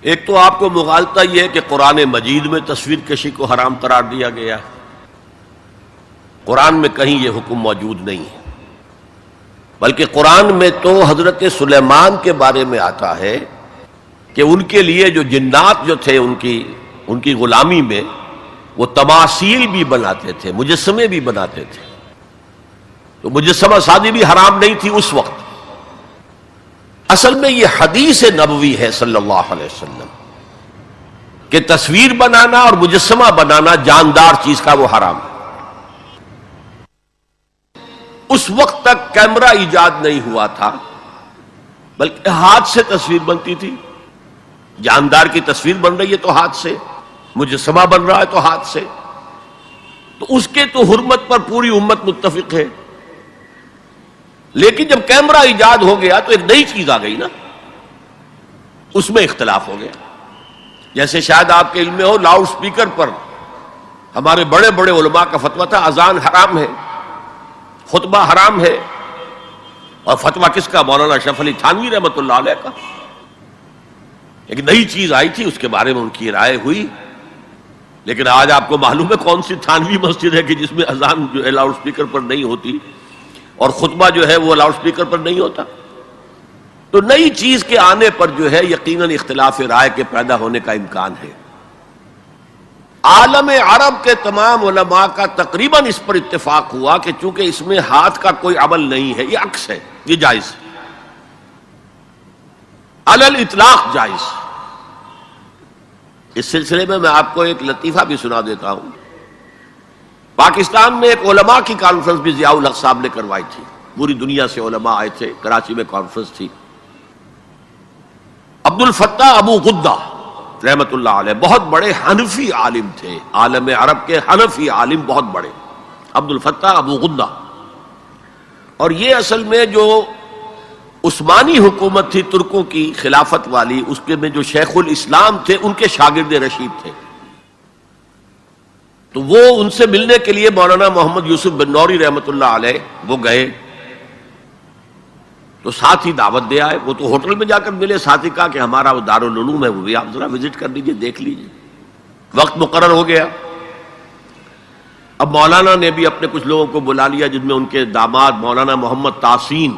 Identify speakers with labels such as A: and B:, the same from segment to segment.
A: ایک تو آپ کو مغالطہ یہ ہے کہ قرآن مجید میں تصویر کشی کو حرام قرار دیا گیا ہے، قرآن میں کہیں یہ حکم موجود نہیں ہے، بلکہ قرآن میں تو حضرت سلیمان کے بارے میں آتا ہے کہ ان کے لیے جو جنات جو تھے ان کی غلامی میں وہ تماثیل بھی بناتے تھے، مجسمے بھی بناتے تھے، تو مجسمہ سازی بھی حرام نہیں تھی اس وقت۔ اصل میں یہ حدیث نبوی ہے صلی اللہ علیہ وسلم کہ تصویر بنانا اور مجسمہ بنانا جاندار چیز کا وہ حرام ہے۔ اس وقت تک کیمرہ ایجاد نہیں ہوا تھا، بلکہ ہاتھ سے تصویر بنتی تھی، جاندار کی تصویر بن رہی ہے تو ہاتھ سے، مجسمہ بن رہا ہے تو ہاتھ سے، تو اس کے تو حرمت پر پوری امت متفق ہے۔ لیکن جب کیمرہ ایجاد ہو گیا تو ایک نئی چیز آ گئی نا، اس میں اختلاف ہو گیا۔ جیسے شاید آپ کے علم میں ہو، لاؤڈ سپیکر پر ہمارے بڑے بڑے علماء کا فتویٰ تھا اذان حرام ہے، خطبہ حرام ہے، اور فتویٰ کس کا؟ مولانا اشرف علی تھانوی رحمۃ اللہ علیہ کا۔ ایک نئی چیز آئی تھی، اس کے بارے میں ان کی رائے ہوئی، لیکن آج آپ کو معلوم ہے کون سی تھانوی مسجد ہے کہ جس میں اذان جو ہے لاؤڈ سپیکر پر نہیں ہوتی اور خطبہ جو ہے وہ لاؤڈ سپیکر پر نہیں ہوتا۔ تو نئی چیز کے آنے پر جو ہے یقیناً اختلاف رائے کے پیدا ہونے کا امکان ہے۔ عالم عرب کے تمام علماء کا تقریباً اس پر اتفاق ہوا کہ چونکہ اس میں ہاتھ کا کوئی عمل نہیں ہے، یہ عکس ہے، یہ جائز ہے، علی الاطلاق جائز۔ اس سلسلے میں آپ کو ایک لطیفہ بھی سنا دیتا ہوں۔ پاکستان میں ایک علماء کی کانفرنس بھی ضیاء الحق صاحب نے کروائی تھی، پوری دنیا سے علماء آئے تھے، کراچی میں کانفرنس تھی۔ عبد الفتاح ابو غدہ رحمت اللہ علیہ بہت بڑے حنفی عالم تھے، عالم عرب کے حنفی عالم بہت بڑے، عبد الفتاح ابو غدہ۔ اور یہ اصل میں جو عثمانی حکومت تھی ترکوں کی خلافت والی، اس کے میں جو شیخ الاسلام تھے ان کے شاگرد رشید تھے، تو وہ ان سے ملنے کے لیے مولانا محمد یوسف بن نوری رحمت اللہ علیہ وہ گئے، تو ساتھ ہی دعوت دے آئے۔ وہ تو ہوٹل میں جا کر ملے، ساتھ ہی کہا کہ ہمارا وہ دارالعلوم ہے، وہ بھی آپ ذرا وزٹ کر لیجئے، دیکھ لیجئے۔ وقت مقرر ہو گیا۔ اب مولانا نے بھی اپنے کچھ لوگوں کو بلا لیا، جن میں ان کے داماد مولانا محمد تحسین،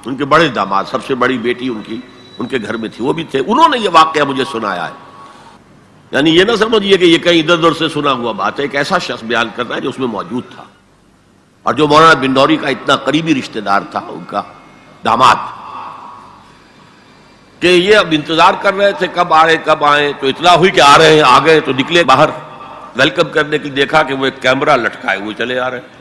A: ان کے بڑے داماد، سب سے بڑی بیٹی ان کے گھر میں تھی، وہ بھی تھے۔ انہوں نے یہ واقعہ مجھے سنایا ہے، یعنی یہ نہ سمجھیے کہ یہ کہیں ادھر ادھر سے سنا ہوا بات ہے، ایک ایسا شخص بیان کرتا ہے جو اس میں موجود تھا، اور جو مولانا بن نوری کا اتنا قریبی رشتہ دار تھا، ان کا داماد، کہ یہ اب انتظار کر رہے تھے کب آئیں، تو اطلاع ہوئی کہ آ رہے ہیں، آ گئے تو نکلے باہر ویلکم کرنے کے لیے، دیکھا کہ وہ ایک کیمرہ لٹکائے ہوئے چلے آ رہے ہیں۔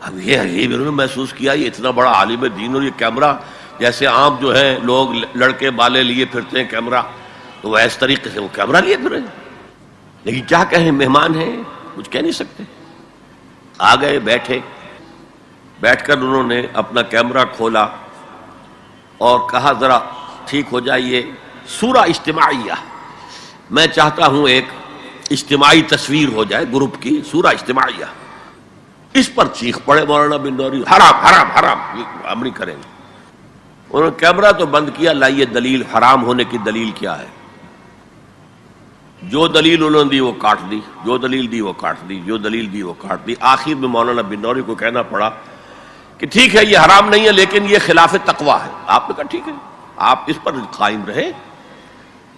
A: اب یہ عجیب انہوں نے محسوس کیا، یہ اتنا بڑا عالم دین اور یہ کیمرہ، جیسے عام جو ہے لوگ لڑکے بالے لیے پھرتے ہیں کیمرہ، تو وہ اس طریقے سے وہ کیمرہ لیے پھرے۔ لیکن کیا کہیں، مہمان ہیں، کچھ کہہ نہیں سکتے۔ آ گئے، بیٹھ کر انہوں نے اپنا کیمرہ کھولا اور کہا ذرا ٹھیک ہو جائیے، سورہ اجتماعیہ، میں چاہتا ہوں ایک اجتماعی تصویر ہو جائے گروپ کی، سورہ اجتماعیہ۔ اس پر چیخ پڑے مولانا بن نوری، حرام حرام حرام، ہم نہیں کریں گے۔ انہوں نے کیمرہ تو بند کیا، لائیے دلیل، حرام ہونے کی دلیل کیا ہے؟ جو دلیل انہوں نے دی وہ کاٹ دی، جو دلیل دی وہ کاٹ دی، جو دلیل دی وہ کاٹ دی۔ آخر میں مولانا بن نوری کو کہنا پڑا کہ ٹھیک ہے یہ حرام نہیں ہے، لیکن یہ خلاف تقویٰ ہے۔ آپ نے کہا ٹھیک ہے، آپ اس پر قائم رہے،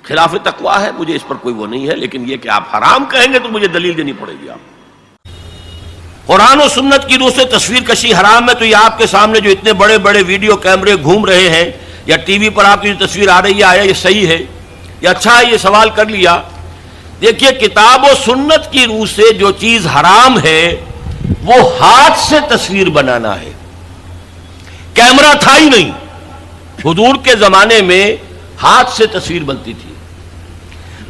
A: خلاف تقویٰ ہے، مجھے اس پر کوئی وہ نہیں ہے، لیکن یہ کہ آپ حرام کہیں گے تو مجھے دلیل دینی پڑے گی۔ آپ قرآن و سنت کی روح سے تصویر کشی حرام ہے، تو یہ آپ کے سامنے جو اتنے بڑے بڑے ویڈیو کیمرے گھوم رہے ہیں، یا ٹی وی پر آپ کی جو تصویر آ رہی ہے، آیا یہ صحیح ہے یا اچھا ہے؟ یہ سوال کر لیا۔ دیکھیے، کتاب و سنت کی روح سے جو چیز حرام ہے وہ ہاتھ سے تصویر بنانا ہے، کیمرہ تھا ہی نہیں۔ حضور کے زمانے میں ہاتھ سے تصویر بنتی تھی،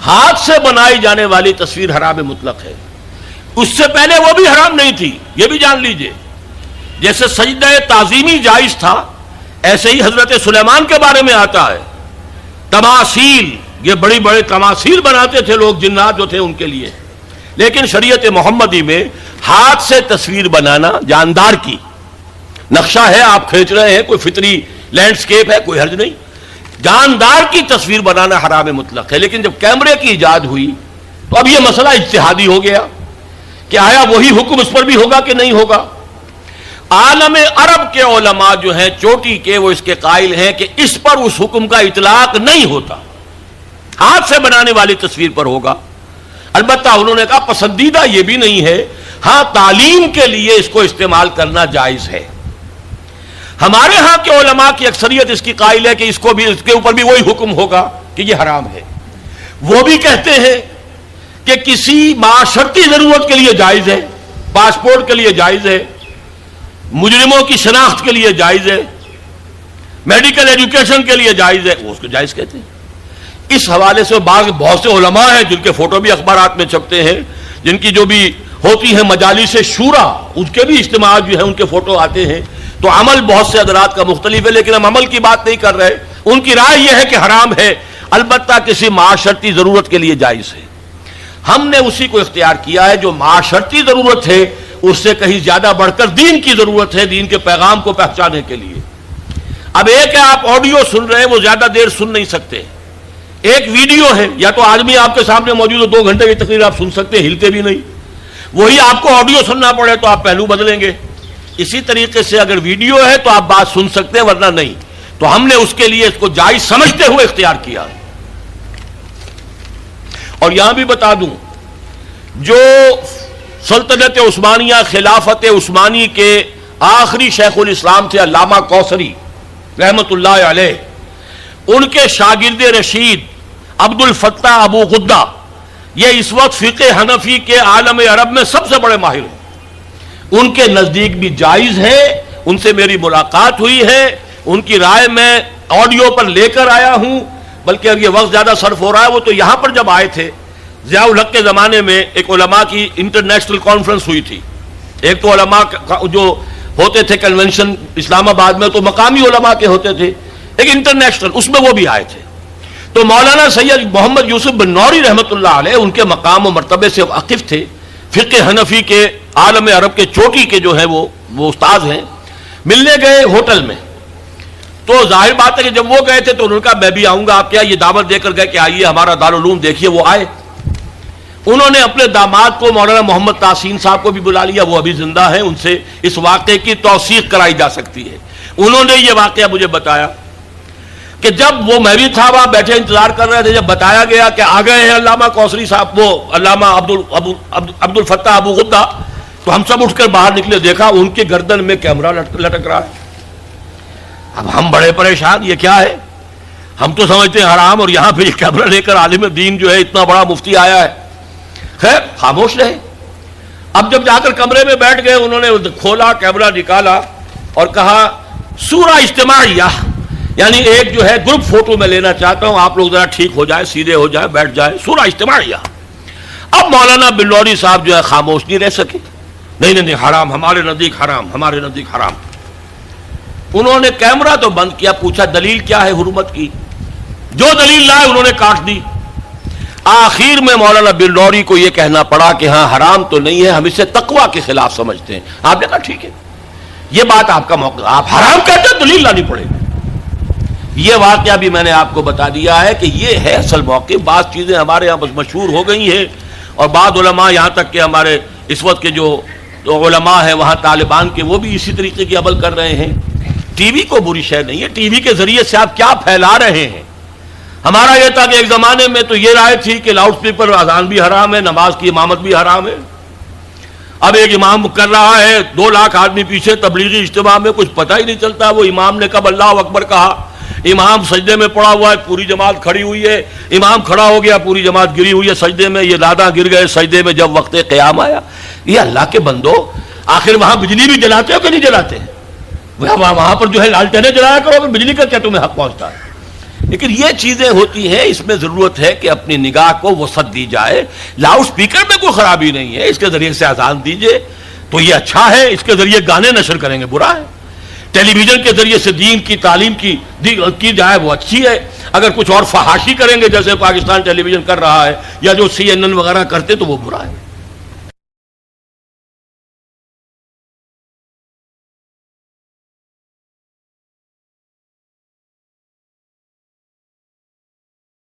A: ہاتھ سے بنائی جانے والی تصویر حرام مطلق ہے۔ اس سے پہلے وہ بھی حرام نہیں تھی، یہ بھی جان لیجئے۔ جیسے سجدہ تعظیمی جائز تھا، ایسے ہی حضرت سلیمان کے بارے میں آتا ہے، تماثیل، یہ بڑی بڑے تماثیل بناتے تھے لوگ، جنات جو تھے ان کے لیے۔ لیکن شریعت محمدی میں ہاتھ سے تصویر بنانا جاندار کی، نقشہ ہے آپ کھینچ رہے ہیں، کوئی فطری لینڈسکیپ ہے، کوئی حرج نہیں۔ جاندار کی تصویر بنانا حرام مطلق ہے، لیکن جب کیمرے کی ایجاد ہوئی تو اب یہ مسئلہ اجتہادی ہو گیا کہ آیا وہی حکم اس پر بھی ہوگا کہ نہیں ہوگا۔ عالم عرب کے علماء جو ہیں چوٹی کے، وہ اس کے قائل ہیں کہ اس پر اس حکم کا اطلاق نہیں ہوتا، ہاتھ سے بنانے والی تصویر پر ہوگا۔ البتہ انہوں نے کہا پسندیدہ یہ بھی نہیں ہے، ہاں تعلیم کے لیے اس کو استعمال کرنا جائز ہے۔ ہمارے ہاں کے علماء کی اکثریت اس کی قائل ہے کہ اس کے اوپر بھی وہی حکم ہوگا کہ یہ حرام ہے۔ وہ بھی کہتے ہیں کہ کسی معاشرتی ضرورت کے لیے جائز ہے، پاسپورٹ کے لیے جائز ہے، مجرموں کی شناخت کے لیے جائز ہے، میڈیکل ایجوکیشن کے لیے جائز ہے، وہ اس کو جائز کہتے ہیں۔ اس حوالے سے بہت سے علماء ہیں جن کے فوٹو بھی اخبارات میں چھپتے ہیں، جن کی جو بھی ہوتی ہیں مجالس شورا، اس کے بھی اجتماعات جو ہیں ان کے فوٹو آتے ہیں۔ تو عمل بہت سے حضرات کا مختلف ہے، لیکن ہم عمل کی بات نہیں کر رہے۔ ان کی رائے یہ ہے کہ حرام ہے، البتہ کسی معاشرتی ضرورت کے لیے جائز ہے۔ ہم نے اسی کو اختیار کیا ہے جو معاشرتی ضرورت ہے، اس سے کہیں زیادہ بڑھ کر دین کی ضرورت ہے، دین کے پیغام کو پہنچانے کے لیے۔ اب ایک ہے آپ آڈیو سن رہے ہیں، وہ زیادہ دیر سن نہیں سکتے۔ ایک ویڈیو ہے، یا تو آدمی آپ کے سامنے موجود ہے، 2 گھنٹے کی تقریر آپ سن سکتے ہیں، ہلتے بھی نہیں۔ وہی آپ کو آڈیو سننا پڑے تو آپ پہلو بدلیں گے۔ اسی طریقے سے اگر ویڈیو ہے تو آپ بات سن سکتے ہیں، ورنہ نہیں۔ تو ہم نے اس کے لیے اس کو جائز سمجھتے ہوئے اختیار کیا۔ اور یہاں بھی بتا دوں، جو سلطنت عثمانیہ، خلافت عثمانی کے آخری شیخ الاسلام تھے علامہ کوثری رحمت اللہ علیہ، ان کے شاگرد رشید عبد الفتاح ابو غدہ، یہ اس وقت فقہ حنفی کے عالم عرب میں سب سے بڑے ماہر ہیں۔ ان کے نزدیک بھی جائز ہے، ان سے میری ملاقات ہوئی ہے، ان کی رائے میں آڈیو پر لے کر آیا ہوں۔ بلکہ اب یہ وقت زیادہ صرف ہو رہا ہے، وہ تو یہاں پر جب آئے تھے ضیاء الحق کے زمانے میں ایک علماء کی انٹرنیشنل کانفرنس ہوئی تھی۔ ایک تو علماء جو ہوتے تھے کنونشن اسلام آباد میں تو مقامی علماء کے ہوتے تھے، ایک انٹرنیشنل، اس میں وہ بھی آئے تھے۔ تو مولانا سید محمد یوسف بن نوری رحمت اللہ علیہ ان کے مقام و مرتبے سے واقف تھے، فقہ حنفی کے عالم عرب کے چوٹی کے جو ہیں وہ استاذ ہیں۔ ملنے گئے ہوٹل میں، تو ظاہر بات ہے کہ جب وہ گئے تھے تو انہوں نے کہا میں بھی آؤں گا۔ آپ کیا یہ دعوت دے کر گئے کہ آئیے ہمارا دارالعلوم دیکھیے، وہ آئے۔ انہوں نے اپنے داماد کو مولانا محمد تحسین صاحب کو بھی بلا لیا، وہ ابھی زندہ ہیں، ان سے اس واقعے کی توثیق کرائی جا سکتی ہے۔ انہوں نے یہ واقعہ مجھے بتایا کہ جب وہ میں بھی تھا وہاں بیٹھے انتظار کر رہے تھے، جب بتایا گیا کہ آ گئے ہیں علامہ کوثری صاحب، وہ علامہ عبد الفتاح ابو غدہ، تو ہم سب اٹھ کر باہر نکلے، دیکھا ان کے گردن میں کیمرہ لٹک رہا ہے۔ اب ہم بڑے پریشان، یہ کیا ہے؟ ہم تو سمجھتے ہیں حرام، اور یہاں پہ یہ کیمرہ لے کر عالم دین جو ہے اتنا بڑا مفتی آیا ہے۔ خیر خاموش رہے۔ اب جب جا کر کمرے میں بیٹھ گئے، انہوں نے کھولا، کیمرہ نکالا اور کہا سورہ اجتماعیہ، یعنی ایک جو ہے گروپ فوٹو میں لینا چاہتا ہوں، آپ لوگ ذرا ٹھیک ہو جائے، سیدھے ہو جائے، بیٹھ جائے، سورہ اجتماعیہ۔ اب مولانا بن نوری صاحب جو ہے خاموش نہیں رہ سکے، نہیں حرام، ہمارے نزدیک حرام، ہمارے نزدیک حرام۔ انہوں نے کیمرہ تو بند کیا، پوچھا دلیل کیا ہے حرمت کی؟ جو دلیل لائے انہوں نے کاٹ دی۔ آخر میں مولانا بن نوری کو یہ کہنا پڑا کہ ہاں حرام تو نہیں ہے، ہم اسے تقویٰ کے خلاف سمجھتے ہیں۔ آپ نے کہا ٹھیک ہے، یہ بات آپ کا موقع، آپ حرام کہتے ہیں دلیل لانی پڑے گی۔ یہ واقعہ بھی میں نے آپ کو بتا دیا ہے کہ یہ ہے اصل موقع۔ بعض چیزیں ہمارے یہاں بس مشہور ہو گئی ہیں، اور بعض علماء یہاں تک کہ ہمارے اس وقت کے جو علماء ہیں وہاں طالبان کے، وہ بھی اسی طریقے کی عمل کر رہے ہیں۔ ٹی وی کو بری شے نہیں ہے، ٹی وی کے ذریعے سے آپ کیا پھیلا رہے ہیں۔ ہمارا یہ تھا کہ ایک زمانے میں تو یہ رائے تھی کہ لاؤڈ اسپیکر اذان بھی حرام ہے، نماز کی امامت بھی حرام ہے۔ اب ایک امام کر رہا ہے، 2 لاکھ آدمی پیچھے تبلیغی اجتماع میں، کچھ پتہ ہی نہیں چلتا وہ امام نے کب اللہ اکبر کہا۔ امام سجدے میں پڑا ہوا ہے، پوری جماعت کھڑی ہوئی ہے، امام کھڑا ہو گیا، پوری جماعت گری ہوئی ہے سجدے میں، یہ لاداں گر گئے سجدے میں جب وقت قیام آیا۔ یہ اللہ کے بندو، آخر وہاں بجلی بھی جلاتے ہو کہ نہیں جلاتے؟ وہاں پر جو ہے لالٹینیں جلایا کرو، بجلی کا کیا تمہیں حق پہنچتا ہے؟ لیکن یہ چیزیں ہوتی ہیں، اس میں ضرورت ہے کہ اپنی نگاہ کو وسعت دی جائے۔ لاؤڈ سپیکر میں کوئی خرابی نہیں ہے، اس کے ذریعے سے اذان دیجئے تو یہ اچھا ہے، اس کے ذریعے گانے نشر کریں گے برا ہے۔ ٹیلی ویژن کے ذریعے سے دین کی تعلیم کی جائے وہ اچھی ہے۔ اگر کچھ اور فحاشی کریں گے جیسے پاکستان ٹیلی ویژن کر رہا ہے یا جو CNN وغیرہ کرتے تو وہ برا ہے۔